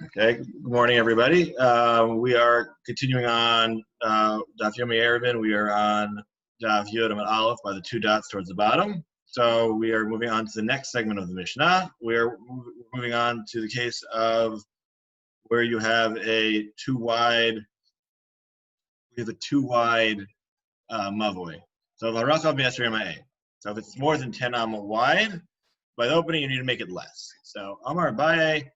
Okay, good morning, everybody. We are continuing on Daf Yomi Eruvin. We are on Daf Yod Amud Aleph by the two dots towards the bottom. So we are moving on to the next segment of the Mishnah. We are moving on to the case of where you have a too wide mavoi. So Harakav Metzger. So if it's more than 10 amma wide, by the opening you need to make it less. So Amar Abaye.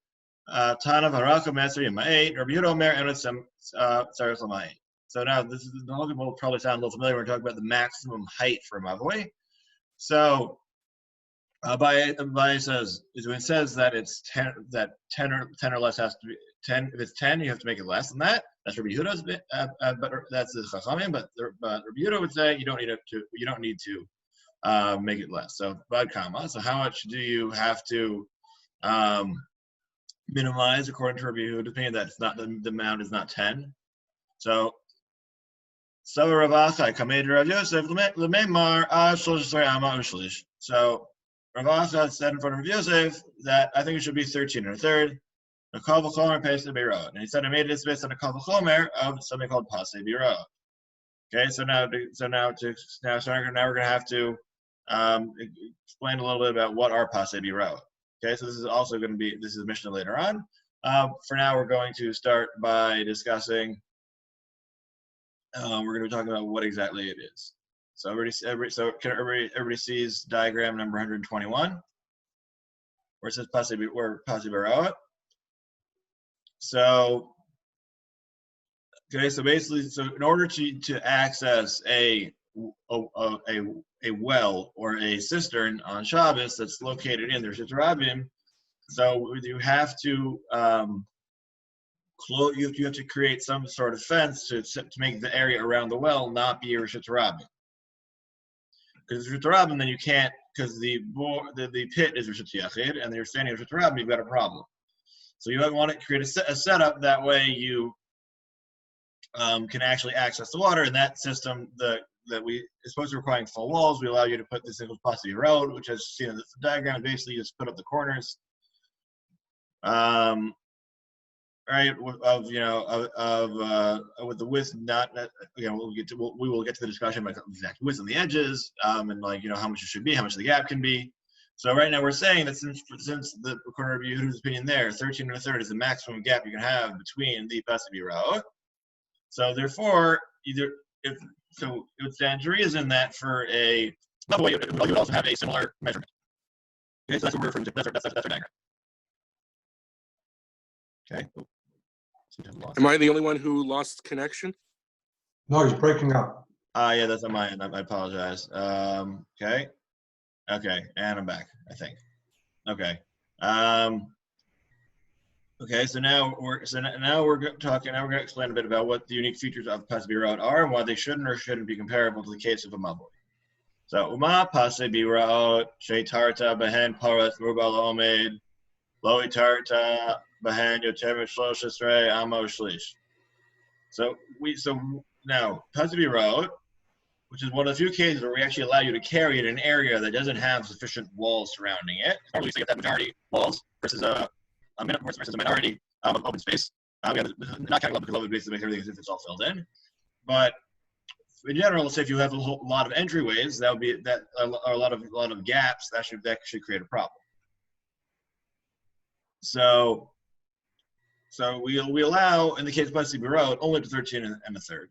Tana Varaka Metzger Ma'et, Rabbi Yehuda Omer and Tzaris L'Ma'et. So now this is a lot of people will probably sound a little familiar. We're talking about the maximum height for a mavoi. So Abaye says when it says that it's 10 or less has to be 10. If it's 10, you have to make it less than that. That's Rabbi Yehuda's, but that's the Chachamim. But Rabbi Yehuda would say you don't need to make it less. So Bad Kama. So how much do you have to minimize according to Rabbi Yehuda's opinion that it's not the amount is not 10. So So Rav Acha said in front of Rav Yosef that I think it should be 13 and a third. And he said I made this based on a kal v'chomer of something called pasei biro. Okay, so now we're gonna have to explain a little bit about what are pasei biro. Okay, so this is also going to be, this is Mishnah later on. For now, we're going to start by discussing, we're going to be talking about what exactly it is. So everybody sees diagram number 121, where it says pasei biro. So, okay, so basically, so in order to access a well or a cistern on Shabbos that's located in the Rishut Rabim, so you have to you have to create some sort of fence to make the area around the well not be a Rishut Rabim. Because Rishut Rabim, then you can't, because the pit is Rishut Yachid and you're standing in Rishut Rabim, you've got a problem. So you want to create a setup that way you can actually access the water. And that system that we is supposed to require full walls, we allow you to put this thing called pasei biro, which as seen in the diagram, basically you just put up the corners, right? With the width not again we will get to the discussion about exact width on the edges, and how much it should be, how much the gap can be. So right now we're saying that since the corner of Yehuda's opinion there, 13 and a third is the maximum gap you can have between the pasei biro. So therefore, it would stand to reason that for a mavoi, you would also have a similar measurement. Okay, so that's what we're referring to. That's our diagram. Okay. Am I the only one who lost connection? No, he's breaking up. Yeah, that's on my end. I apologize. Okay, and I'm back, I think. Okay. Okay, so now we're going to explain a bit about what the unique features of pasei biro are and why they shouldn't or shouldn't be comparable to the case of a mavoi. So uma pasei biro sheitarta behen paras murba laomed lo itarta behen yoter mishlosh esrei amo shlish. So now pasei biro, which is one of the few cases where we actually allow you to carry it in an area that doesn't have sufficient walls surrounding it. Normally, you get that majority walls versus a minority of open space. Not counting because open space makes everything as if it's all filled in. But in general, say if you have a lot of entryways, that would be a lot of gaps. That should create a problem. So we allow in the case of pasei biro only to 13 and a third.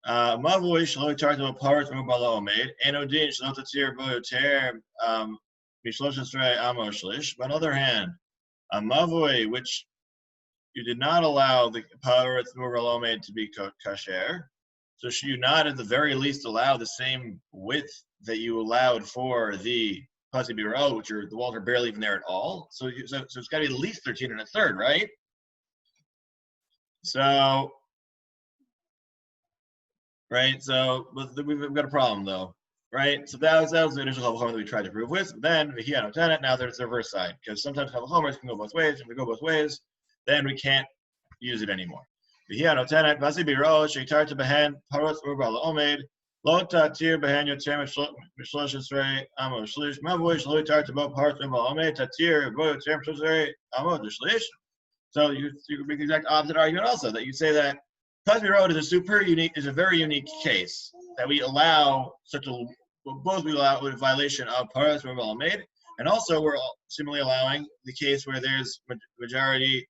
Mavoi shelo tarta paras murba laomed eno din shelo tatir bo yoter mishlosh esrei amo shlish. On the other hand, a mavoi which you did not allow the paras murba laomed to be kasher, so should you not at the very least allow the same width that you allowed for the pasei biro, which the walls are barely even there at all? So it's got to be at least 13 and a third, right? So. Right, so we've got a problem though, right? So that was the initial kal v'chomer that we tried to prove with. But then now there's the reverse side, because sometimes kal v'chomers can go both ways. If we go both ways, then we can't use it anymore. Pasei biro sheitarta behen paras murba laomed lo tatir behen yoter mishlosh esrei amo shlish mavoi shelo itarta bo paras murba laomed tatir bo yoter mishlosh esrei amo shlish. So you could make the exact opposite argument also, that you say that Pasbi Road is a very unique case that we allow both we allow a violation of Paras Rabbal made, and also we're similarly allowing the case where there's majority,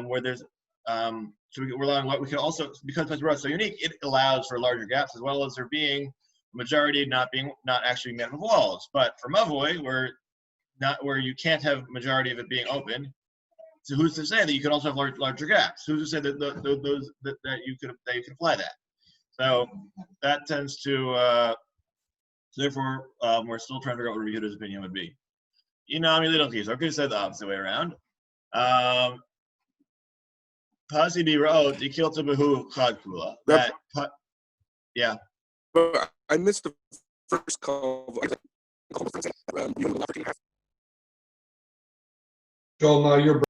where there's so we're allowing what we can also, because Pasbi Road is so unique, it allows for larger gaps as well as there being majority not actually made up of walls. But for Mavoi, where you can't have majority of it being open. So who's to say that you can also have larger gaps? Who's to say that that you can apply that? So that tends to therefore we're still trying to figure out what Yehuda's opinion would be. Inami little keys. I could have said the opposite way around. Pasi birot ikilta behu chad kula. Yeah. But I missed the first call. Joel, now you're.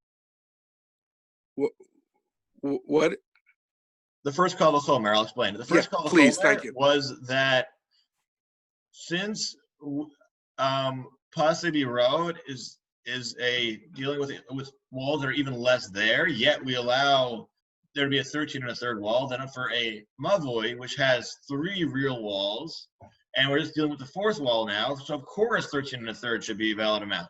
What? The first call of Chomer, I'll explain. The first call of Chomer was that since Pasidi Road is dealing with walls that are even less there, yet we allow there to be a 13 1/3 wall. Then for a Mavoi, which has 3 real walls, and we're just dealing with the 4th wall now, so of course 13 1/3 should be a valid amount.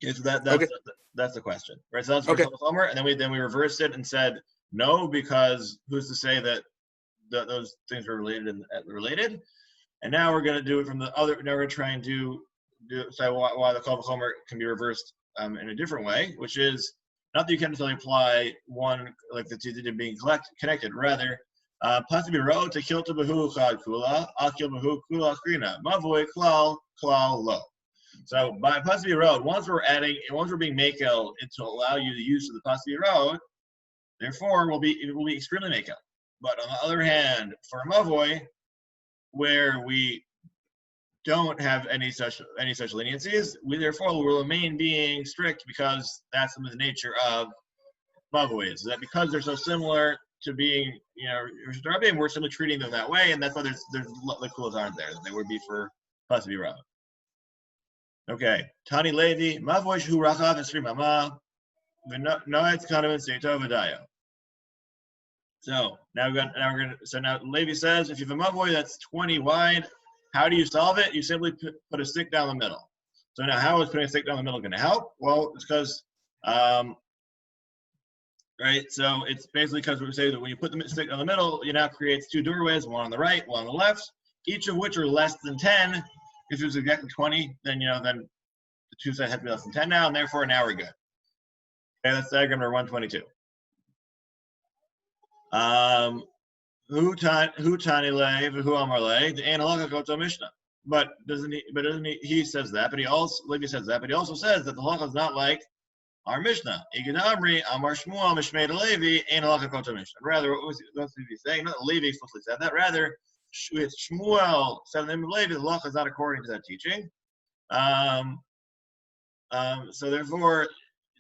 Okay, so that's the question, right? So that's the Homer, and then we reversed it and said no, because who's to say that those things were related? And now we're going to do it from the other. Now we're going to try and say why the Kol V'Chomer can be reversed in a different way, which is not that you can't necessarily apply one like the two being connected. Rather, Pasbi Ro to kilta behu chad kula, akil behu kula krina, mavoi klal lo. So by Pasbi Road, once we're being makel to allow you the use of the Pasbi Road, therefore it will be extremely makel. But on the other hand, for a Mavoi, where we don't have any such leniencies, we therefore will remain being strict because that's the nature of Mavois. That because they're so similar to being, we're simply treating them that way, and that's why there's the kulas aren't there that they would be for Pasbi Road. Okay, Tani Levi, Mavoi Shu Rachav Esri Mama, Noetz Kanav Seito Vadayo. So now now Levi says if you have a Mavoi that's 20 wide, how do you solve it? You simply put a stick down the middle. So now how is putting a stick down the middle going to help? Well, it's because right? So it's basically because we say that when you put the stick down the middle, it now creates 2 doorways, one on the right, one on the left, each of which are less than 10. If it was exactly 20, then then the 2 sides have to be less than 10 now, and therefore now we're good. Okay, that's diagram number 122. Who tani le, who amar le, the analoga koto Mishnah. But doesn't he says that, but Levi says that, but he also says that the halacha is not like our Mishnah. Igid Amri, Amar Shmuel, Mishmei Levi, analoga koto Mishnah. Rather, what was Levi saying? Not Levi explicitly said that. Rather, Shmuel said in the name of Levi, the halacha is not according to that teaching. So therefore,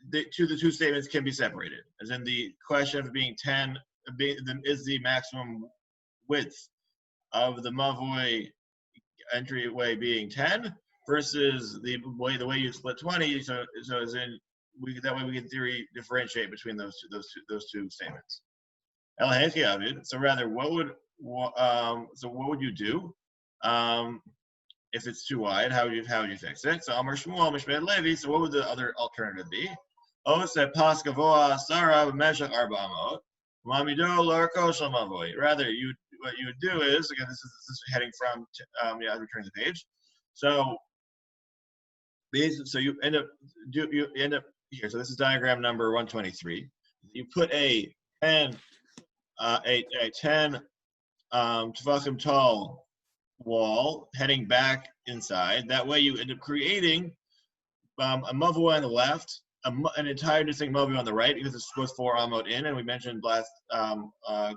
the two statements can be separated. As in the question of being 10 is the maximum width of the Mavoi entryway being 10 versus the way you split 20. So as in that way we can in theory differentiate between those two statements. So rather, what would you do if it's too wide? How would you fix it? So Amar Shmuel Mishmei Levi. So what would the other alternative be? Said Paskavoa Sarah Meshach Arba Amot. Mamido Larko Shamavoy. Rather, what you would do is, again, this is heading from returning the page. So you end up here. So this is diagram number 123. You put a 10 tefachim tall wall heading back inside. That way you end up creating a mavua on the left, an entire distinct mavua on the right, because it's supposed 4 amot in, and we mentioned last I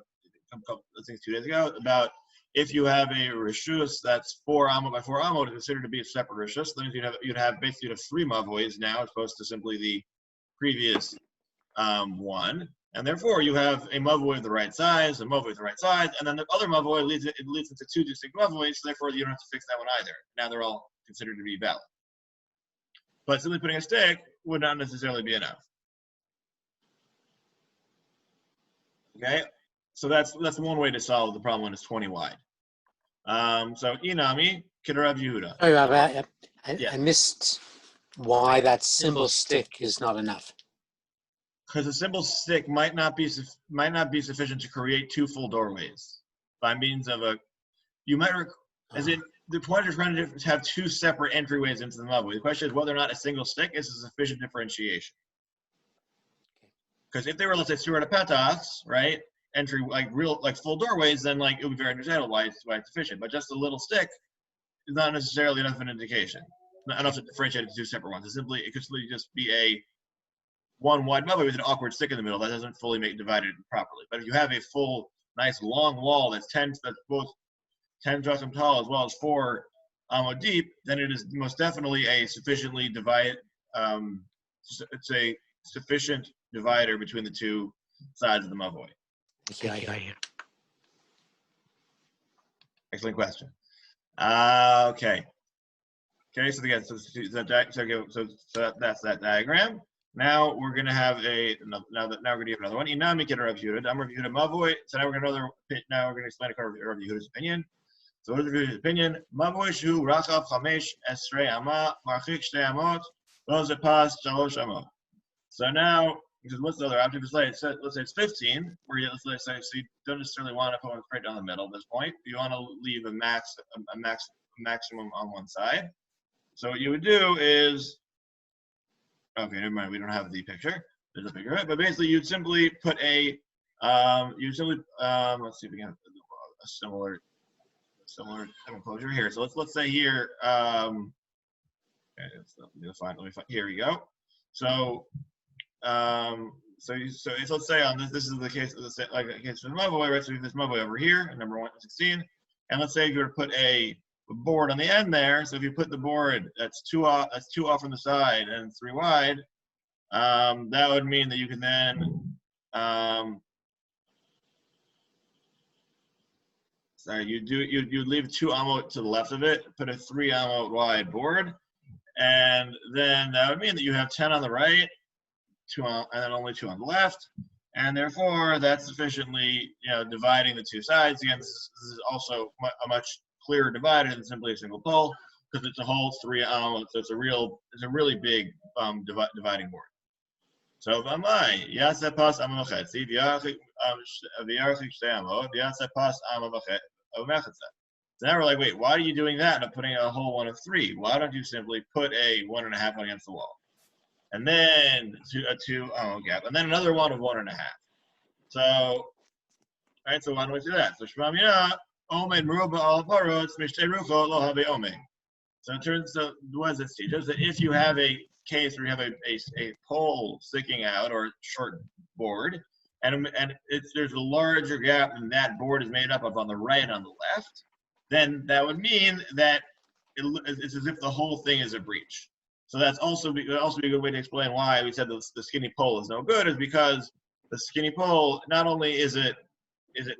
think 2 days ago about if you have a rishus that's 4 amot by 4 amot, it's considered to be a separate rishus. That means you'd have 3 mavois now as opposed to simply the previous one. And therefore, you have a mavoi of the right size, a mavoi of the right size, and then the other mavoi leads into 2 distinct mavois, so therefore you don't have to fix that one either. Now they're all considered to be valid. But simply putting a stick would not necessarily be enough. Okay, so that's one way to solve the problem when it's 20 wide. So Inami Kidarav Yehuda. Sorry, Rabbi, Yeah. I missed why that simple stick is not enough. Because a simple stick might not be sufficient to create two full doorways by means of a. You might, as in the point is trying to have two separate entryways into the mavoi. The question is whether or not a single stick is a sufficient differentiation. Because if they were, let's say, surah petachs, right, entry like full doorways, then like it would be very understandable why it's sufficient. But just a little stick is not necessarily enough of an indication. Not enough to differentiate it to two separate ones. It could simply just be a one wide mavoi with an awkward stick in the middle that doesn't fully make divided properly. But if you have a full, nice long wall that's both 10 drachim tall as well as 4 amot deep, then it is most definitely a sufficiently it's a sufficient divider between the two sides of the mavoi. Yeah. Excellent question. Okay. So again, so that's that diagram. Now we're going to have now we're going to give another one. Inami Kidarav Yehuda, Amar Yehuda mavoi. So now we're going to explain a Rav Yehuda's opinion. So what is Rav Yehuda's opinion? Mavoi shu rachav chamesh esrei ama marchik shtei amot lo zepas shalosh amot. So now, because what's the other option? Let's say it's 15, where let's say so you don't necessarily want to put one straight down the middle at this point. You want to leave a maximum on one side. So what you would do is, okay, never mind. We don't have the picture. There's a picture of it, but basically you'd simply put a, let's see if we can have a similar enclosure here. So let's say here, okay, let me find. Here we go. So, let's say on this is the case of the case of the mavoi, right? So we have this mavoi over here, number 116, and let's say if you were to put a board on the end there. So if you put the board that's two off from the side and 3 wide, that would mean that you can then you'd leave 2 amot to the left of it, put a 3 amot wide board, and then that would mean that you have 10 on the right, 2 and then only 2 on the left, and therefore that's sufficiently dividing the two sides. Again, this is also a much clearer divider than simply a single pole, because it's a whole 3 amot, so it's a really big dividing board. So v'amai yaseh pas amot v'chetzi v'yarchik shtei amot v'yaseh pas amot v'chetzi. So now we're like, wait, why are you doing that and putting a whole one of 3? Why don't you simply put a 1.5 one against the wall, and then a 2 amot gap, and then another one of 1.5? So, all right, so why don't we do that? So shmam yah omed meruba al parot mishtei ruchot lo habe omed. So in terms of what does this teach us? That if you have a case where you have a pole sticking out or a short board, and there's a larger gap than that board is made up of on the right and on the left, then that would mean that it's as if the whole thing is a breach. So that's also be a good way to explain why we said the skinny pole is no good, is because the skinny pole, not only is it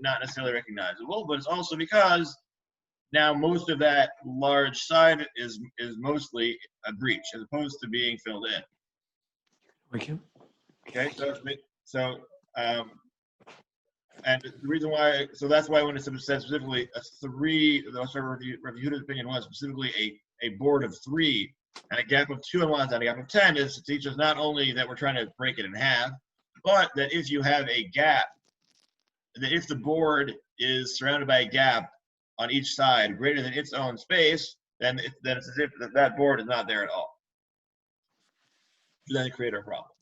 not necessarily recognizable, but it's also because now most of that large side is mostly a breach as opposed to being filled in. Thank you. Okay, and the reason why, so that's why when it said specifically a 3, that's what Rav Yehuda's opinion was, specifically a board of 3 and a gap of 2 on one side and a gap of 10, is to teach us not only that we're trying to break it in half, but that if you have a gap, that if the board is surrounded by a gap on each side greater than its own space, then it's as if that board is not there at all. Then it creates a problem.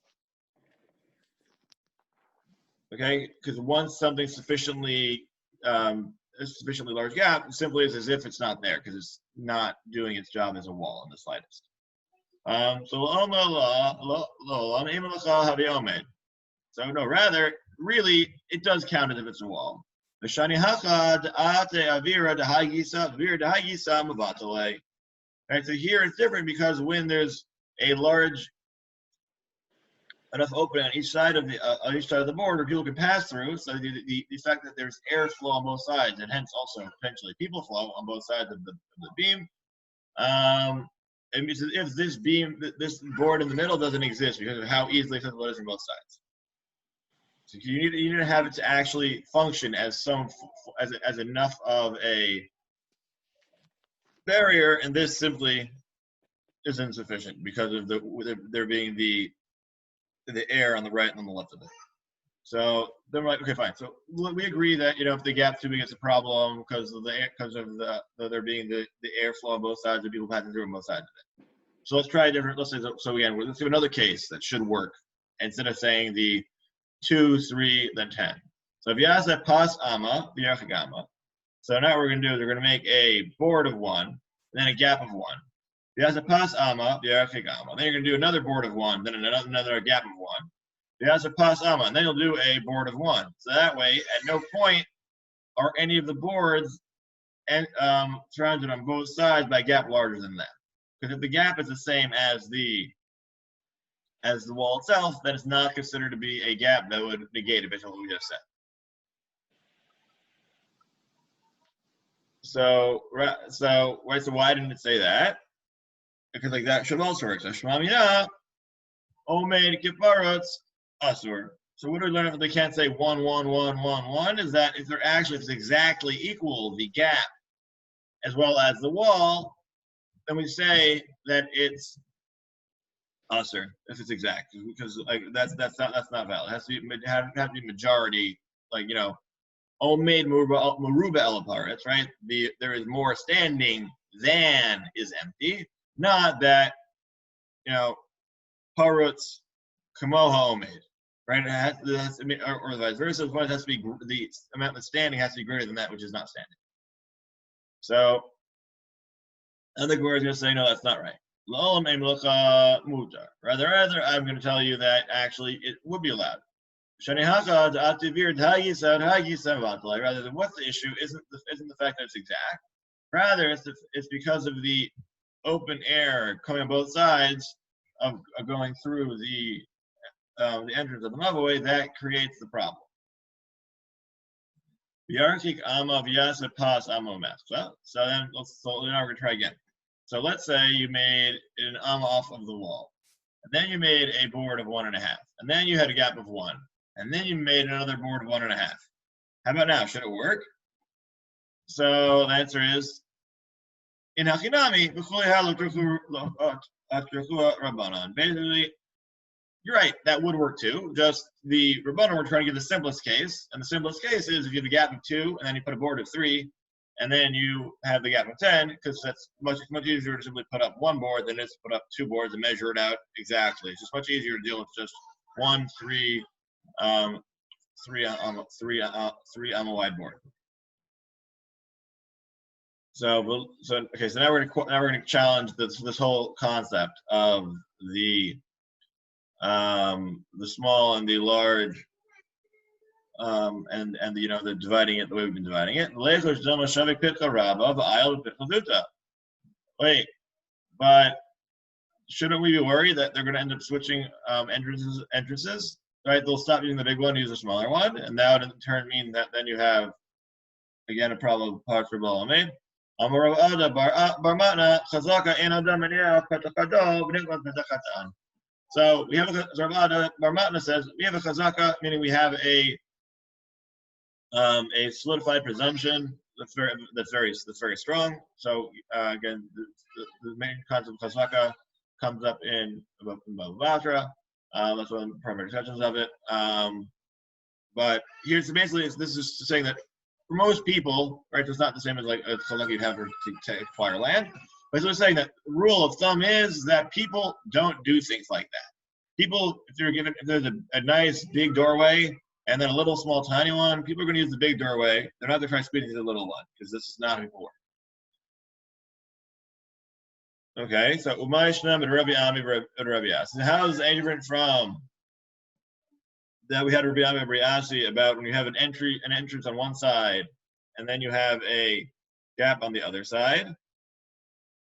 Okay, because once something's sufficiently large gap, it simply is as if it's not there because it's not doing its job as a wall in the slightest. So no, rather, really, it does count as if it's a wall. Right, so here it's different because when there's a large enough opening on each side of the board where people can pass through, so the fact that there's airflow on both sides and hence also potentially people flow on both sides of the beam, it means if this beam, this board in the middle doesn't exist because of how easily accessible it is from both sides. So you need to have it to actually function as as enough of a barrier, and this simply is insufficient because of there being the air on the right and on the left of it. So then we're like, okay, fine. So we agree that if the gap's too big, it's a problem because of there being the airflow on both sides, and people passing through on both sides of it. So let's try a different. Let's again, let's do another case that should work instead of saying the 2, 3, then 10. So if you ask that pas ama v'yachagama, so now what we're going to do is we're going to make a board of 1, and then a gap of 1. If you ask that pas ama v'yachagama, then you're going to do another board of 1, then another gap of 1. If you ask that pas ama, and then you'll do a board of 1. So that way, at no point are any of the boards surrounded on both sides by a gap larger than that. Because if the gap is the same as the wall itself, then it's not considered to be a gap that would negate it based on what we just said. So why didn't it say that? Because like that should also work. So shmamina, omed kiparotz asur. So what do we learn if they can't say 1, 1, 1, 1, 1? Is that if it's exactly equal the gap as well as the wall, then we say that it's usher if it's exact, because like that's not valid. It has to be majority, like omed maruba elaparetz, right? There is more standing than is empty, not that parutz kamoha omed, right? It has to be, or vice versa. It has to be the amount of standing has to be greater than that which is not standing. So I think we're going to say no, that's not right. Rather, I'm going to tell you that actually it would be allowed. Rather than what's the issue isn't the fact that it's exact. Rather, it's because of the open air coming on both sides of going through the entrance of the mavoi that creates the problem. So then now we're going to try again. So let's say you made an off of the wall, and then you made a board of 1.5, and then you had a gap of 1, and then you made another board of 1.5. How about now? Should it work? So the answer is in Hachinami. Basically, you're right. That would work too. Just the Rabbanan were trying to give the simplest case, and the simplest case is if you have a gap of 2, and then you put a board of 3. And then you have the gap of 10, because that's much easier to simply put up 1 board than it is to put up 2 boards and measure it out exactly. It's just much easier to deal with just 1, 3, 3 on a wide board. So now we're going to challenge this whole concept of the small and the large. And they're dividing it the way we've been dividing it. Wait, but shouldn't we be worried that they're going to end up switching entrances? Right? They'll stop using the big one, use the smaller one, and that would in turn mean that then you have again a problem with parts for Balamed. So we have Zarvada Barmatna says we have a chazaka, meaning we have a solidified presumption that's very strong. So again, the main concept of chazaka comes up in Bava Batra. That's one of the primary discussions of it. But here's basically this is saying that for most people, right, it's not the same as like a chazaka you'd have to acquire land. But it's saying that the rule of thumb is that people don't do things like that. People, if there's a nice big doorway and then a little small tiny one, people are going to use the big doorway. They're not going to try to squeeze into the little one because this is not how people work. Okay, so Umay Shnam and Rabbi Ami and Rabbi Asi. How is it different from that we had Rabbi Ami and Rabbi Asi about when you have an entrance on one side and then you have a gap on the other side,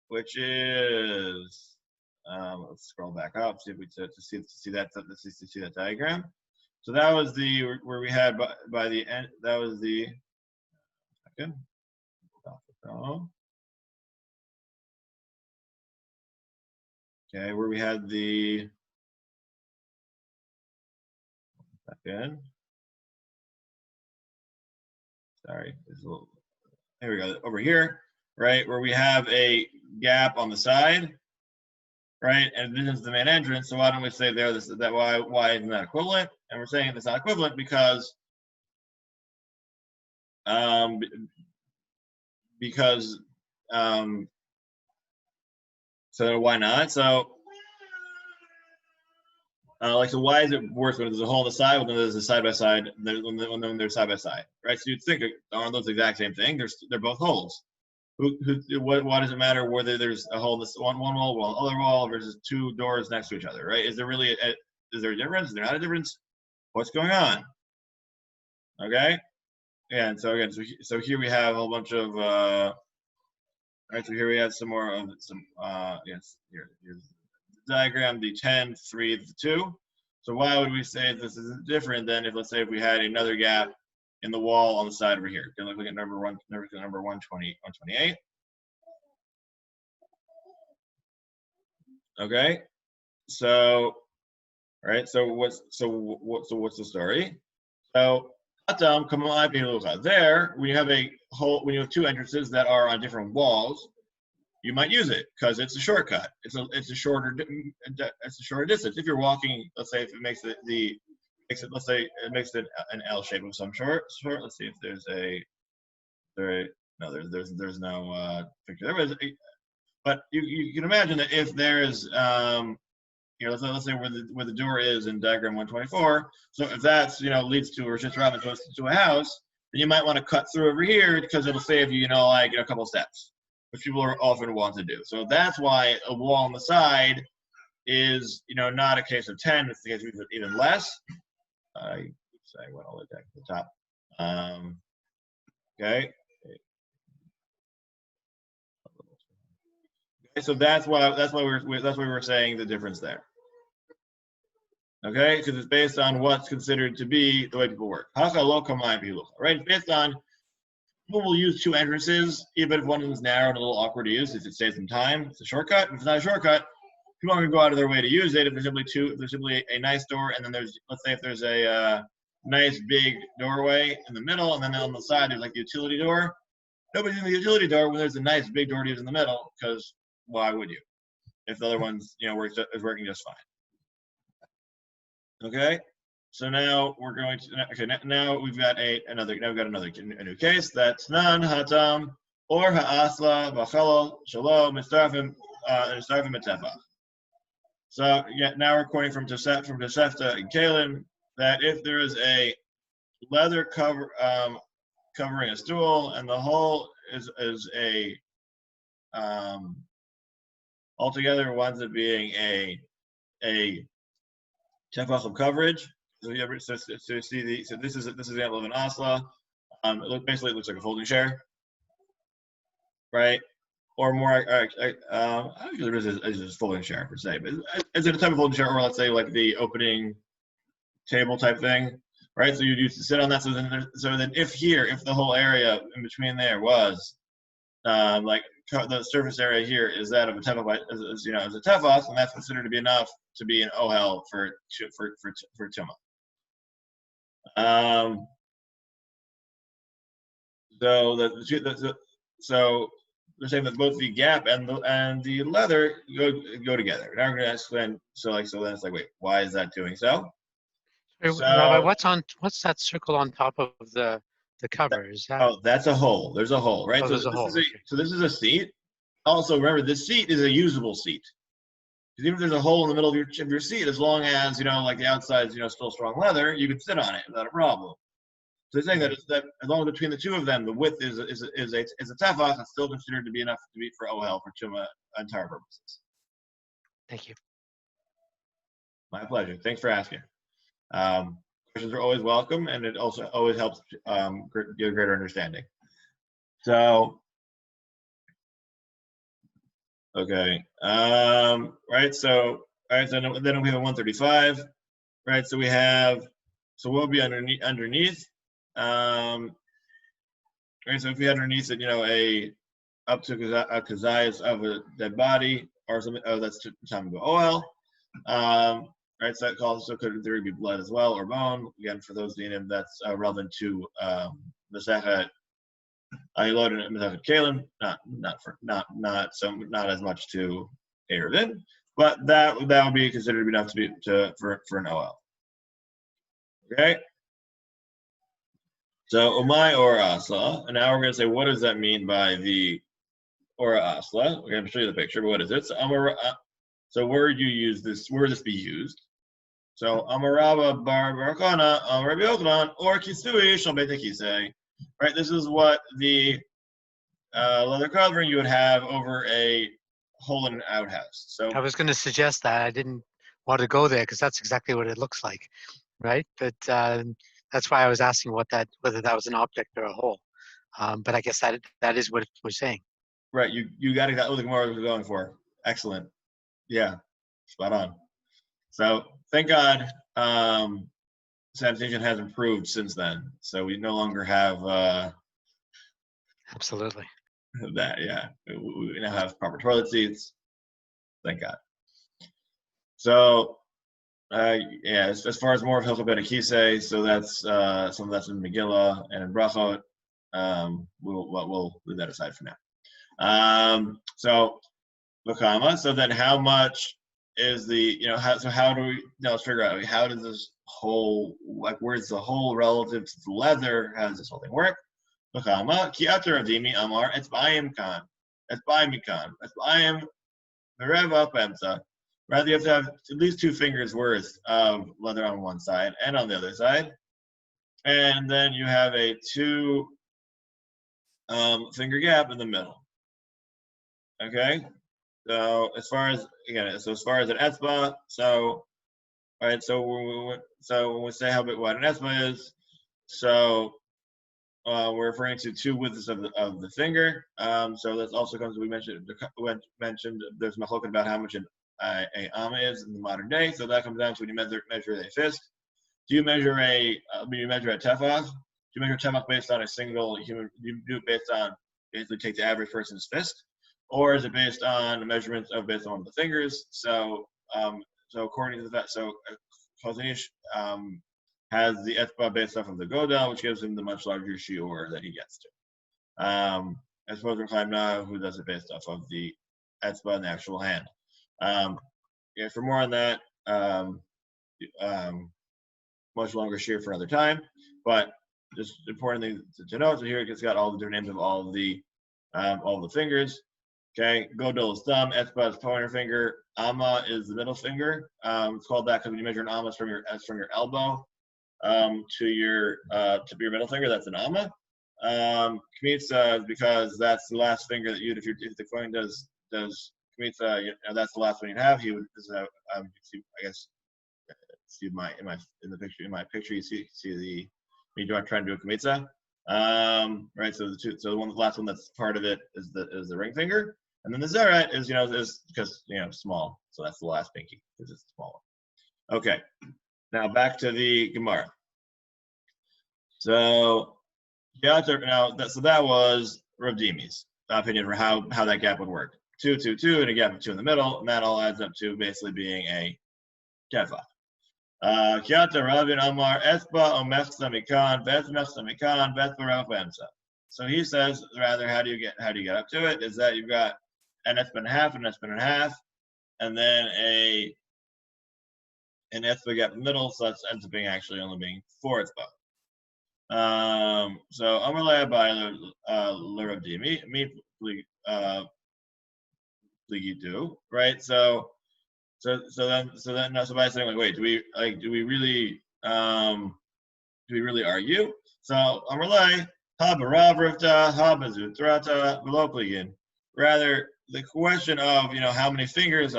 which is let's scroll back up, see if we to see that diagram. So that was where we had by the end. That was the second. Okay, where we had the second. Sorry, here we go. Over here, right, where we have a gap on the side, right, and this is the main entrance. So why don't we say there that why isn't that equivalent? And we're saying it's not equivalent because so why not? So so why is it worse when there's a hole in the side when there's a side by side when they're side by side, right? So you'd think aren't those the exact same thing? They're both holes. Why does it matter whether there's a hole in this one wall, one other wall versus two doors next to each other, right? Is there really is there a difference? Is there not a difference? What's going on? Okay, and so again, so here we have a whole bunch of all right. So here we have some more of some yes. Here's the diagram: the 10, 3, the 2. So why would we say this is different than if let's say if we had another gap in the wall on the side over here? Can look at number 128. Okay, so all right. So what's the story? So there, when you have a hole, when you have two entrances that are on different walls, you might use it because it's a shortcut. It's a shorter distance. If you're walking, let's say if it makes let's say it makes it an L shape of some sort. Let's see if there's there's no picture there. But you can imagine that if there's let's say where the door is in diagram 124. So if that's leads to or just around to a house, then you might want to cut through over here because it'll save you a couple steps, which people are often want to do. So that's why a wall on the side is not a case of 10. It's the case of even less. I went all the way back to the top. Okay. So that's why we were saying the difference there. Okay, because it's based on what's considered to be the way people work. Right? It's based on people will use two entrances, even if one of them is narrow and a little awkward to use. If it saves them time, it's a shortcut. If it's not a shortcut, people aren't going to go out of their way to use it. If there's simply a nice door, and then let's say if there's a nice big doorway in the middle, and then on the side there's like the utility door. Nobody's in the utility door when there's a nice big door to use in the middle, because why would you? If the other one's is working just fine. Okay, so now we're going to now we've got a new case that's nan hatam or ha'asla v'chalo shalom mitzarfim etefach. So now we're quoting from Tosefta and Kalim that if there is a leather covering a stool and the whole is a altogether winds up being a tefach of coverage. So this is an example of an asla. Basically it looks like a folding chair, right? Or more, actually there is a folding chair per se, but is it a type of folding chair, or let's say like the opening table type thing, right? So you'd use to sit on that. So then if the whole area in between there was the surface area here is that of a tefach, as a tefach, and that's considered to be enough to be an ohel for tumah. So they're saying that both the gap and the leather go together. Now we're going to explain. So then it's like, wait, why is that doing so? Rabbi, what's that circle on top of the cover? Is that? Oh, that's a hole. There's a hole, right? Oh, there's a hole. So this is a seat. Also, remember, this seat is a usable seat. Because even if there's a hole in the middle of your seat, as long as like the outside is still strong leather, you can sit on it without a problem. So they're saying that as long as between the two of them, the width is a tefach, it's still considered to be enough to be for ohel for tumah entire purposes. Thank you. My pleasure. Thanks for asking. Questions are always welcome, and it also always helps get a greater understanding. So, okay, right. So then we have a 135, right? So what will be underneath? Right. So if we had underneath it, up to a kazayas of a dead body, or something. Oh, that's time to go oil. Right, so that also could in theory be blood as well or bone. Again, for those dinim, that's relevant to Masechet Ayilot and Masechet Kalim. Not as much to Eruvin, but that would be considered enough to be for an OL. Okay. So Umay or Asla, and now we're going to say, what does that mean by the or Asla? We're going to show you the picture, but what is it? So where do you use this? Where would this be used? So Amarava Bar Barakana, Rabbi Yochanan, or Kisui Shal Beit Kisei. Right, this is what the leather covering you would have over a hole in an outhouse. So I was going to suggest that. I didn't want to go there because that's exactly what it looks like, right? But that's why I was asking whether that was an object or a hole. But I guess that is what we're saying. Right, you got what the Gemara was going for. Excellent. Yeah, spot on. So thank God sanitation has improved since then. So we no longer have Absolutely. that. Yeah, we now have proper toilet seats. Thank God. So yeah, as far as more of Hilchot Ben Akisei, so that's some of that's in Megillah and in Brachot. We'll leave that aside for now. So Vakama. So then, how much is the how do we let's figure out how does this whole where's the whole relative to the leather? How does this whole thing work? Vakama ki atar avdimi amar etzbayim kan etzbayim kan etzbayim merev up emsa. Rather, you have to have at least 2 fingers worth of leather on one side and on the other side, and then you have a 2 finger gap in the middle. Okay. So as far as an etzba, so all right, so when we say what an etzba is, so we're referring to 2 widths of the finger. So that also comes. We mentioned there's machlokes about how much a amma is in the modern day. So that comes down to when you measure a fist. Do you measure a tefach? Do you measure tefach based on a single human? Do you do it based on basically take the average person's fist? Or is it based on measurements based on one of the fingers? So according to that, Chazanish has the etzba based off of the godel, which gives him the much larger shiur that he gets to. As opposed to Chaim who does it based off of the etzba in the actual hand. For more on that, much longer shiur for another time. But just important thing to note. So here it's got all the different names of all the fingers. Okay, godel is thumb, etzba is pointer finger, amma is the middle finger. It's called that because when you measure an amma, it's from your elbow to your middle finger. That's an amma. Kmitza is because that's the last finger that if the coin does kmitza, that's the last one you'd have. He would. I guess see in my picture you see the me trying to do a kmitza. Right. So the last one that's part of it is the ring finger. And then the zeret is because small, so that's the last pinky because it's the small one. Okay, now back to the Gemara. So that was Rav Dimi's opinion for how that gap would work. 2, 2, 2, and a gap of 2 in the middle, and that all adds up to basically being a tefach. Kiata Ravin Amar Esba Omechsa Mikan Vet Mechsa Mikan Vet Barav Emsa. So he says rather how do you get up to it is that you've got an etzba and a half, and then an etzba gap in the middle, so that ends up being actually only being 4 etzba. So Amalei Abai L'Rav Dimi Pligi do right. So by saying wait, do we really argue? So Amalei Ha Barav Rivta Ha Bazutrata Below Pligin. Rather, the question of how many fingers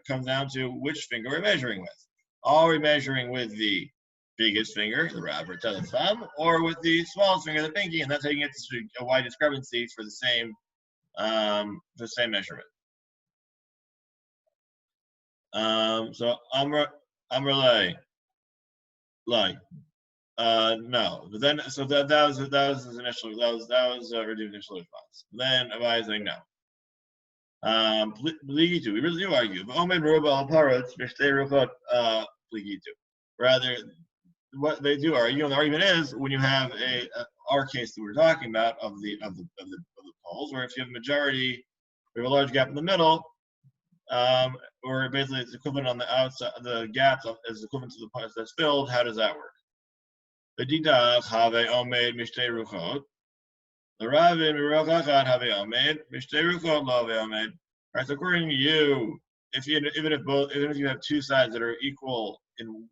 comes down to which finger we're measuring with. Are we measuring with the biggest finger, the Rav or the thumb, or with the smallest finger, the pinky? And that's how you get a wide discrepancy for the same measurement. So Amrlay, no. But then that was his initial. That was Radiv's initial response. Then Abai is saying no. Pligitu. We really do argue. Rather, what they do argue, and the argument is when you have our case that we're talking about of the poles, where if you have a majority, we have a large gap in the middle, or basically it's equivalent on the outside, the gap is equivalent to the parts that's filled. How does that work? The Ravin have omed mishtei ruchot lo omed. Right, so according to you, even if you have two sides that are equal in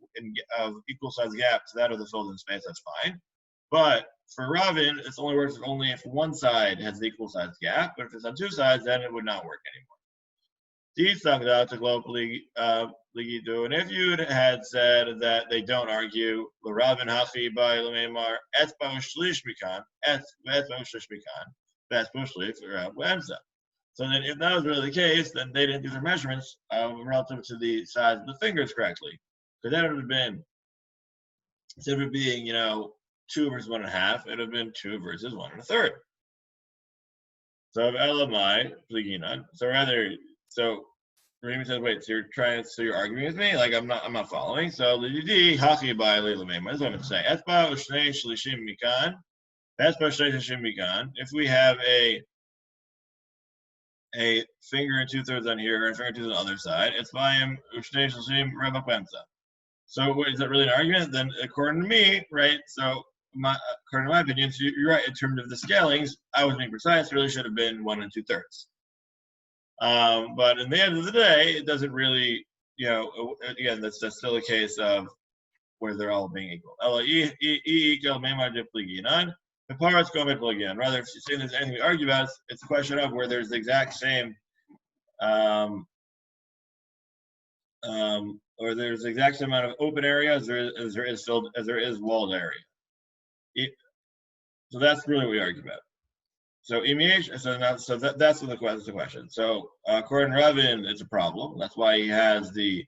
equal size gaps to that of the filled in space, that's fine. But for Ravin, it only works only if one side has the equal size gap. But if it's on two sides, then it would not work anymore. And if you had said that they don't argue, Ravin hachi by lememar etzba u'shlish mikan etzba u'shlish mikan etzba u'shlish u'emsa. So then, if that was really the case, then they didn't do their measurements relative to the size of the fingers correctly. Because then it would have been, instead of it being, 2 versus 1.5, it would have been 2 versus 1 1/3. So Elamai, Pliginan. So Remy says, wait, so you're arguing with me? Like I'm not following. So Lididi hachi by Leilamema. That's what I'm going to say. Etba ushnei shlishim mikan. Etba shnei shlishim mikan. If we have a finger and 2/3 on here, and a finger and 2/3 on the other side, it's bayim ushnei shlishim reva pensa. So is that really an argument? Then according to me, right? So according to my opinion, so you're right in terms of the scalings. I was being precise. It really should have been 1 2/3. But in the end of the day, it doesn't really, again, that's still a case of where they're all being equal. Rather, if you're saying there's anything to argue about, it's a question of where there's the exact same, or there's the exact same amount of open area as there is walled area. So that's really what we argue about. So that's the question. So according to Ravin, it's a problem. That's why he has the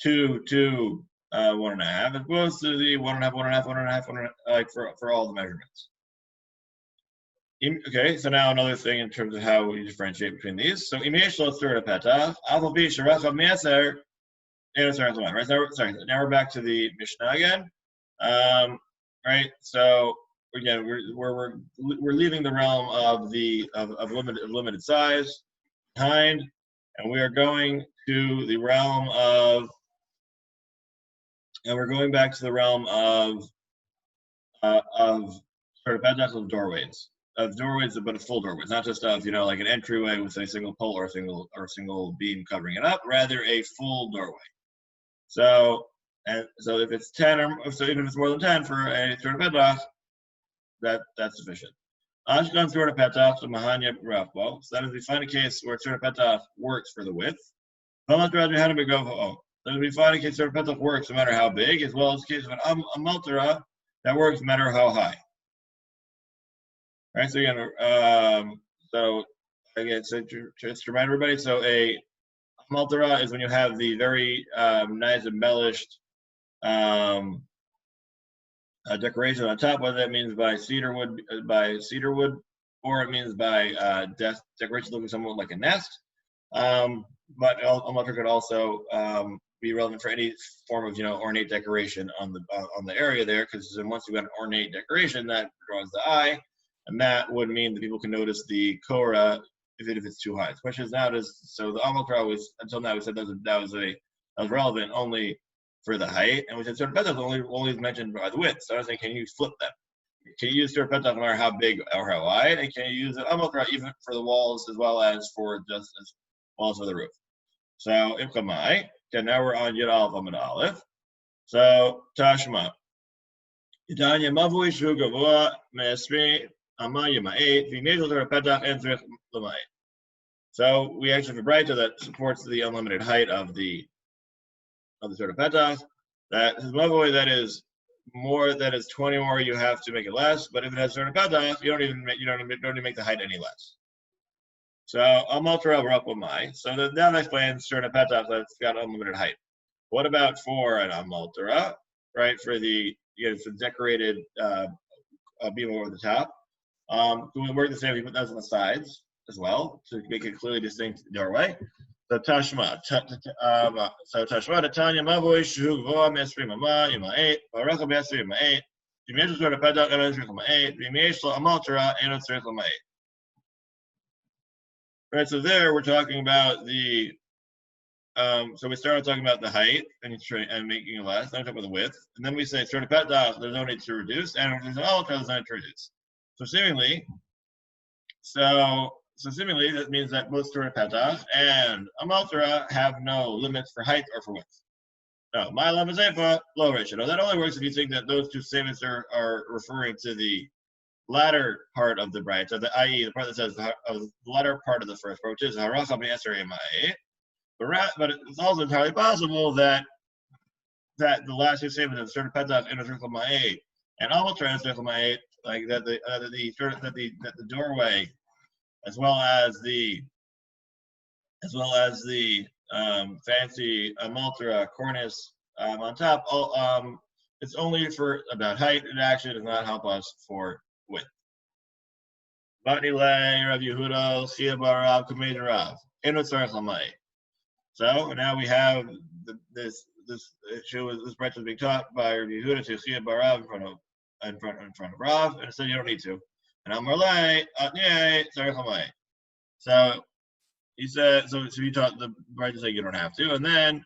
2, 2, 1.5, as opposed to the 1.5, 1.5, 1.5, like for all the measurements. Okay, so now another thing in terms of how we differentiate between these. So imiyesh lo tzur petach, alpha b sherachav me'aser, right? Sorry. Now we're back to the Mishnah again. Right. So again, we're leaving the realm of limited size behind, and we are going to the realm of, and we're going back to the realm of sort of petach of doorways, but full doorways, not just like an entryway with a single pole or a single beam covering it up, rather a full doorway. So if it's 10 so even if it's more than 10 for a sort of petach, that's sufficient. Ashkan sort of petach to mahanya rafbo. So that is we find a case where sort of petach works for the width. Then we find a case sort of petach works no matter how big, as well as the case of an amaltera that works no matter how high. All right. So again, just to remind everybody, so a amaltera is when you have the very nice embellished decoration on top, whether that means by cedar wood, or it means by decoration looking somewhat like a nest. But amaltera could also be relevant for any form of ornate decoration on the area there, because once you've got an ornate decoration, that draws the eye, and that would mean that people can notice the Korah even if it's too high. The question is now so the amaltera always, until now we said that was relevant only for the height, and we said sort of petach only is mentioned by the width. So I was saying, can you flip them? Can you use sort of petach no matter how big or how wide, and can you use an amaltera even for the walls as well as for the roof? So imkamai. Okay, now we're on Yud Aleph Amud Aleph. So Tashma. Yidanya mavui shu gavua me'esri ama yima'et v'nezil sort of petach and tzrich l'ma'et. So we actually have a BAYT that supports the unlimited height of the sort of petach. That his mavui that is 20 more, you have to make it less. But if it has sort of petach, you don't even make the height any less. So amaltera rapamai. So now that explains sort of petach that's got unlimited height. What about for an amaltera, right? For the it's a decorated beam over the top. Can we work the same if we put those on the sides? as well to make a clearly distinct doorway. So Tashma, Tanya Mavoi Shu Gvoa Mesri Mama Yuma 8, Baraka Mesri Yuma 8, Dimesh Sort of Pedak and Mesri Yuma 8, Dimesh Amaltara and Mesri Yuma 8. Right, so there we're talking about the so we started talking about the height and making it less. Then we talk about the width, and then we say sort of petach. There's no need to reduce, and if there's an altar, there's no need to reduce. So seemingly, that means that both sort of petach and amaltara have no limits for height or for width. No, my lam is low ratio. No, that only works if you think that those two statements are referring to the latter part of the BAYT, so i.e. the part that says the latter part of the first part, which is haracha b'yesrei ma'eh. But it's also entirely possible that the last two statements of sort of petach and Zichron ma'eh and amaltara and Zichron ma'eh, like that the doorway, as well as the fancy amaltara cornice on top, it's only for about height. It actually does not help us for width. Batni le Rav Yehuda Chia Barav Kamed Rav Eno Tzarech Lamai. So now we have this branch was being taught by Rav Yehuda to Chia Barav in front of Rav, and it said you don't need to. And Amar le Atnei Tzarech Lamai. So he said, so he taught the branch to say you don't have to, and then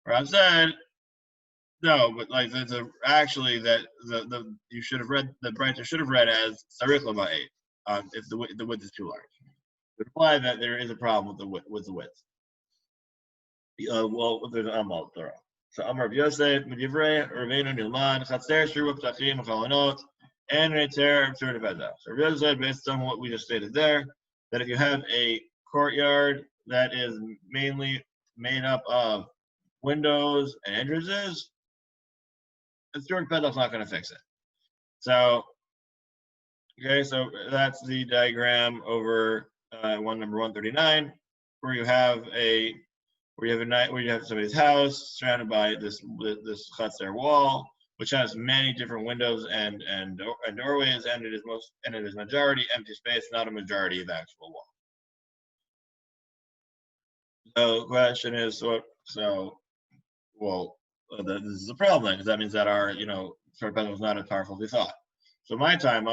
Rav said, no, but like actually that you should have read the branch should have read as Tzarech Lamai if the width is too large. It would imply that there is a problem with the width. Well, there's an amaltara. So Amar Rav Yosef, Medivrei, Eruvin, Nilman, Chatzer, Shuru, Ptachim, Chalonot, and Reiter, sort of that. So Rav Yosef, based on what we just stated there, that if you have a courtyard that is mainly made up of windows and entrances, the Stuart pedal's not going to fix it. So, okay, so that's the diagram over number 139, where you have somebody's house surrounded by this chutzner wall, which has many different windows and doorways, and it is majority empty space, not a majority of actual wall. So the question is, this is a problem because that means that our sort of pedal is not as powerful as we thought. So my time,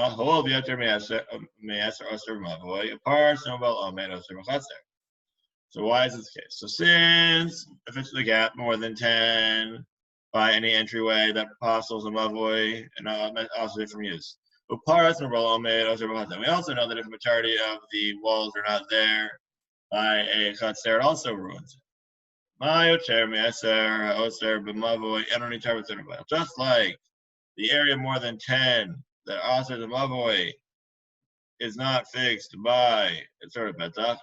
so why is this the case? So since if it's the gap more than 10 by any entryway that apostles a mavoy and also different use. We also know that if the majority of the walls are not there by a chatzer, it also ruins it. Just like the area more than 10 that authors of mavoy is not fixed by sort of petach.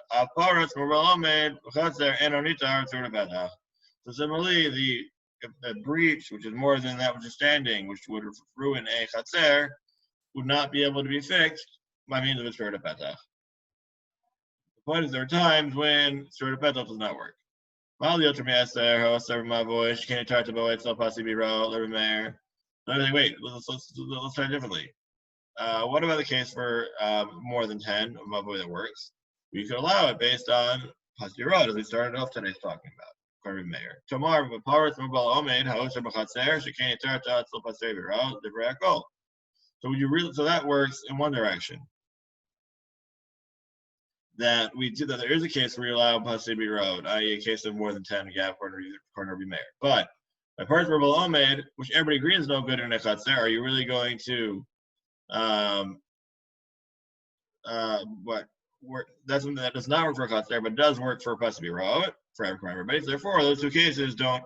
So similarly, the breach, which is more than that which is standing, which would ruin a chatzer, would not be able to be fixed by means of a sort of petach. The point is, there are times when sort of petach does not work. Wait, let's try differently. What about the case for more than 10 of mavoy that works? We could allow it based on pasirot, as we started off today's talking about. Tomar, so would you really? So that works in one direction. That we do that. There is a case where you allow pasirot, i.e., a case of more than 10 gap corner be mayor. But by parts verbal omed, which everybody agrees is no good in a chatzer, are you really going to that's something that does not work for a chatzer, but does work for pasirot for everybody. So therefore, those two cases don't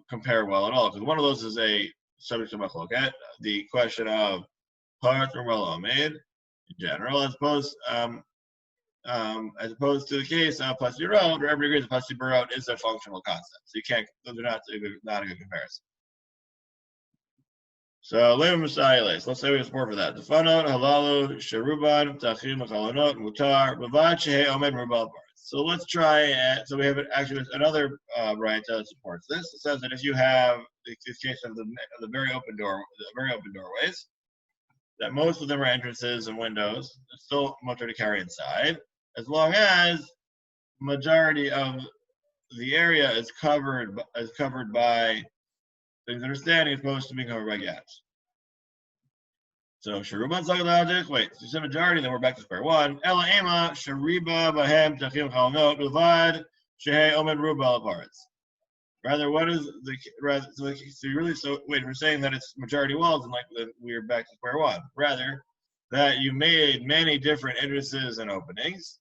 compare well at all, because one of those is a subject of machloket, the question of parts verbal omed in general, as opposed to the case of pasirot, where everybody agrees that pasirot is a functional concept. So you can't; those are not a good comparison. So let's say we support for that. The fanot halalu sheruban tachim machalonot mutar bavad shehe omed rubal parts. So let's try. So we have actually another right that supports this. It says that if you have this case of the very open doorways, that most of them are entrances and windows. There's still much to carry inside, as long as majority of the area is covered by things that are standing as opposed to being covered by gaps. So Sharuban Zagalogic, wait, so the majority, then we're back to square one. Ela Ema, Shariba Bahem Tachim Chalnot, Uvad, Shehe Omen Rubal parts. Rather, what is the rather? So wait, we're saying that it's majority walls, and like we're back to square one. Rather, that you made many different entrances and openings.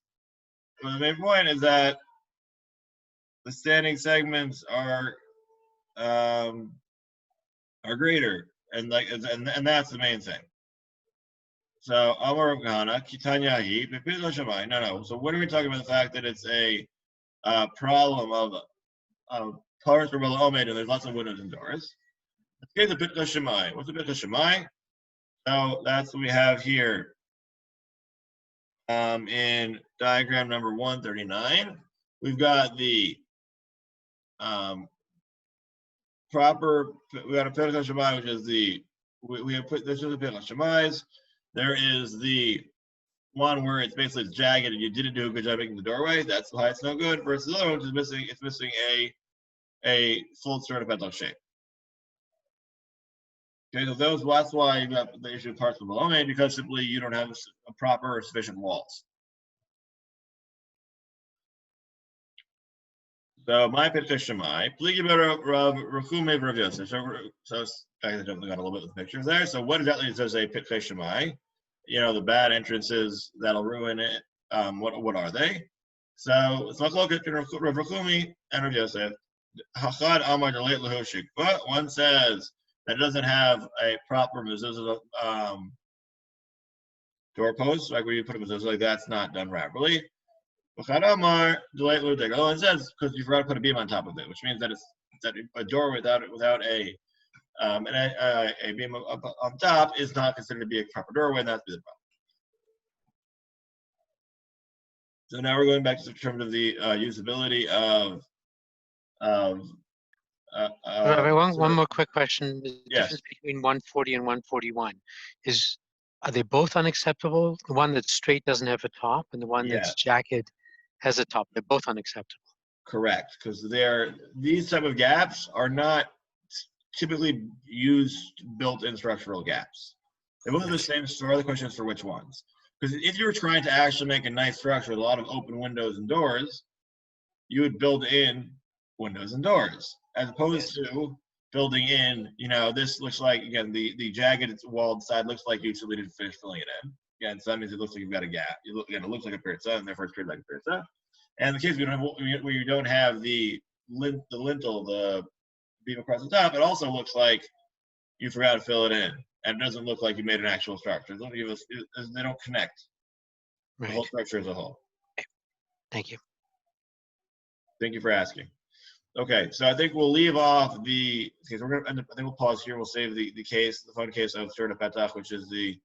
But the main point is that the standing segments are greater, and that's the main thing. So Amar Rav Kahana, Kitanyahi, Pepito Shamai. No. So what are we talking about? The fact that it's a problem of Paris for Omed, and there's lots of windows and doors. Let's get the Pepito Shamai. What's the Pepito Shamai? So that's what we have here in diagram number 139. We've got the proper. We got a Pepito Shamai, which is the we have put this is the Pepito Shamais. There is the one where it's basically jagged and you didn't do a good job making the doorway. That's why it's no good. Versus the other one, which is missing. It's missing a full certified shape. Okay, so that's why you got the issue of parts of below made, because simply you don't have a proper or sufficient walls. So my Pit Shemai, Pligi Rav Rachume Rav Yosef. So I definitely got a little bit of the pictures there. So what exactly does a Pit Shemai? You know, the bad entrances that'll ruin it. What are they? So let's look at Rav Rachume and Rav Yosef. Hachad Amar Delayt Lahoshik. But one says that it doesn't have a proper mezuzah doorpost, like where you put a mezuzah, like that's not done properly. Hachad Amar Delayt Lahoshik. Oh, it says because you forgot to put a beam on top of it, which means that it's that a door without a beam up on top is not considered to be a proper doorway, and that's the problem. So now we're going back to the terms of the usability of one more quick question. The yes. difference between 140 and 141 are they both unacceptable? The one that's straight doesn't have a top, and the one that's jagged has a top. They're both unacceptable. Correct, because these type of gaps are not typically used built-in structural gaps. They both have the same story. The question is for which ones. Because if you were trying to actually make a nice structure with a lot of open windows and doors, you would build in windows and doors, as opposed to building in, this looks like, again, the jagged walled side looks like you simply didn't finish filling it in. Again, so that means it looks like you've got a gap. It looks like a pirza, and therefore it's treated like a pirza. And in the case where you don't have the lintel, the beam across the top, it also looks like you forgot to fill it in. And it doesn't look like you made an actual structure. They don't connect the whole structure as a whole. Thank you. Thank you for asking. Okay, so I think we'll leave off the case. I think we'll pause here. We'll save the phone case of Serta Petach, which is the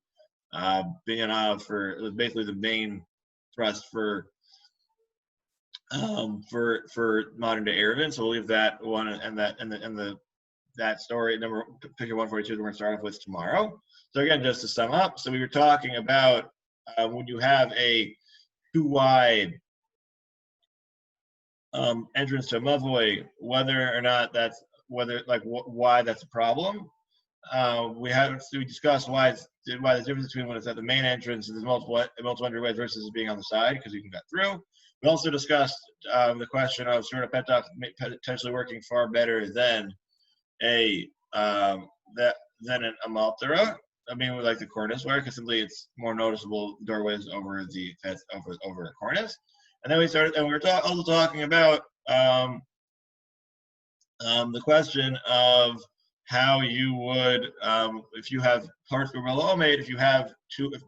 binyan for basically the main thrust for modern day Eruvin. So we'll leave that one and that story number picture 142 we're going to start off with tomorrow. So again, just to sum up, so we were talking about when you have a too wide entrance to a mavoi, whether or not why that's a problem. We discussed why the difference between when it's at the main entrance and there's multiple entryways versus being on the side because you can get through. We also discussed the question of Serta Petach potentially working far better than than an amaltera. I mean, we like the cornice wire because simply it's more noticeable doorways over a cornice. And then we were also talking about the question of how you would, if you have parts of a made, if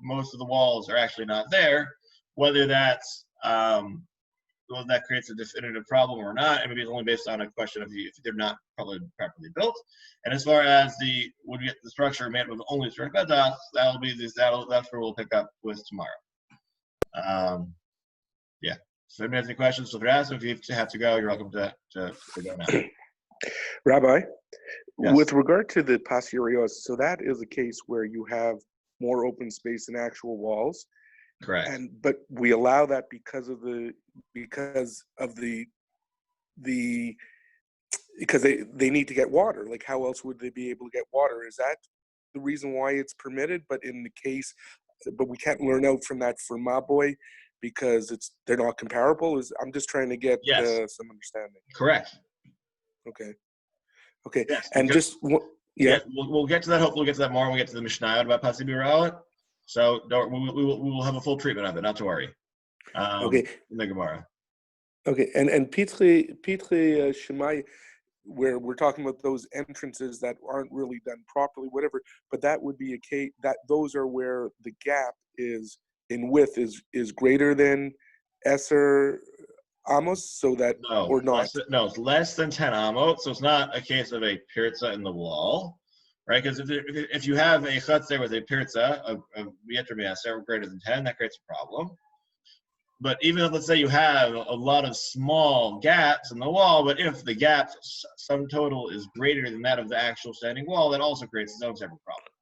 most of the walls are actually not there, whether that's whether that creates a definitive problem or not, and maybe it's only based on a question of if they're not properly built. And as far as when we get the structure made with only strict betas, that's where we'll pick up with tomorrow. Yeah. So if anybody has any questions, so if they're asking, if you have to go, you're welcome to go now. Rabbi, yes. With regard to the posteriors, so that is a case where you have more open space than actual walls. Correct. But we allow that because they need to get water. Like, how else would they be able to get water? Is that the reason why it's permitted? But we can't learn out from that for Maboy because they're not comparable. I'm just trying to get some understanding. Correct. Okay. Yes, And just yeah, we'll get to that. Hopefully, we'll get to that more when we get to the Mishnah about Pasi Biraot. So we will have a full treatment of it. Not to worry. Okay. In the Gemara. Okay, and Pitri Shemai, where we're talking about those entrances that aren't really done properly, whatever. But that would be a case that those are where the gap is in width is greater than Esser Amos, so that or not. It's less than 10 amot, so it's not a case of a pirza in the wall, right? Because if you have a chutzner with a pirza of Yeter Me'aser greater than 10, that creates a problem. But even if, let's say, you have a lot of small gaps in the wall, but if the gap sum total is greater than that of the actual standing wall, that also creates its own separate problem.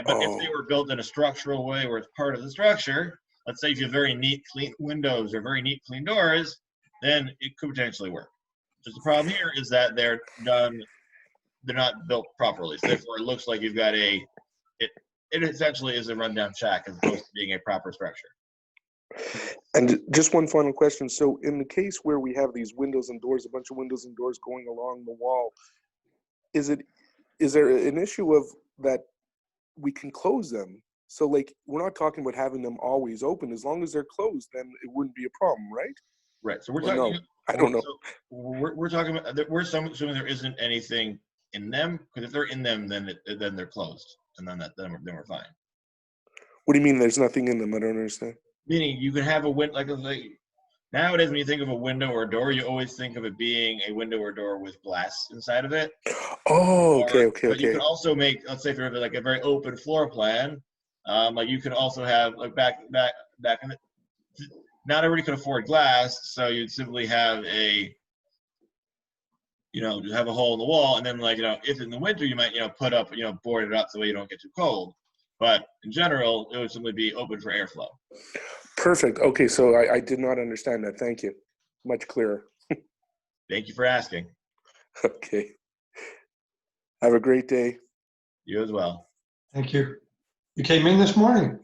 But if they were built in a structural way where it's part of the structure, let's say if you have very neat, clean windows or very neat, clean doors, then it could potentially work. Just the problem here is that they're not built properly. So therefore, it looks like you've got it essentially is a rundown shack as opposed to being a proper structure. And just one final question. So in the case where we have these windows and doors, a bunch of windows and doors going along the wall, is there an issue of that we can close them? So like, we're not talking about having them always open. As long as they're closed, then it wouldn't be a problem, right? Right. So we're talking. No, I don't know. So we're talking about. We're assuming there isn't anything in them, because if they're in them, then they're closed, and then we're fine. What do you mean? There's nothing in them? I don't understand. Meaning you can have a window like nowadays when you think of a window or a door, you always think of it being a window or door with glass inside of it. Oh, okay. But you could also make, let's say, for like a very open floor plan, like you could also have like back in the. Not everybody could afford glass, so you'd simply have have a hole in the wall, and then if in the winter you might put up board it up so you don't get too cold. But in general, it would simply be open for airflow. Perfect. Okay, so I did not understand that. Thank you. Much clearer. Thank you for asking. Okay. Have a great day. You as well. Thank you. You came in this morning,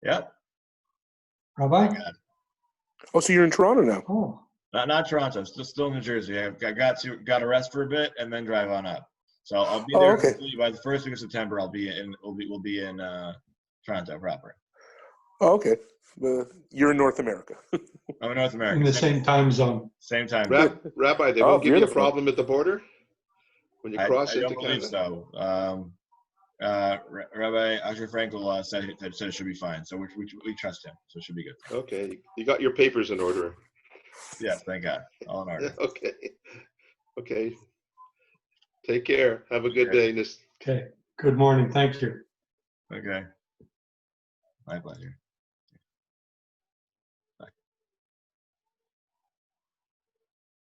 Yep. Rabbi? Oh, so you're in Toronto now? Oh, Not Toronto. Still in New Jersey. I got to rest for a bit and then drive on up. So I'll be there by the first week of September. We'll be in Toronto proper. Oh, okay. You're in North America. I'm in North America. in the same time zone. Same time. Rabbi, they won't give you a beautiful. problem at the border when you cross into Canada? I don't believe so. Rabbi Asher Frankel said it should be fine. So we trust him. So it should be good. Okay. You got your papers in order. Yes, thank God. All in order. Okay. Take care. Have a good day. Okay. Good morning. Thank you. Okay. My pleasure.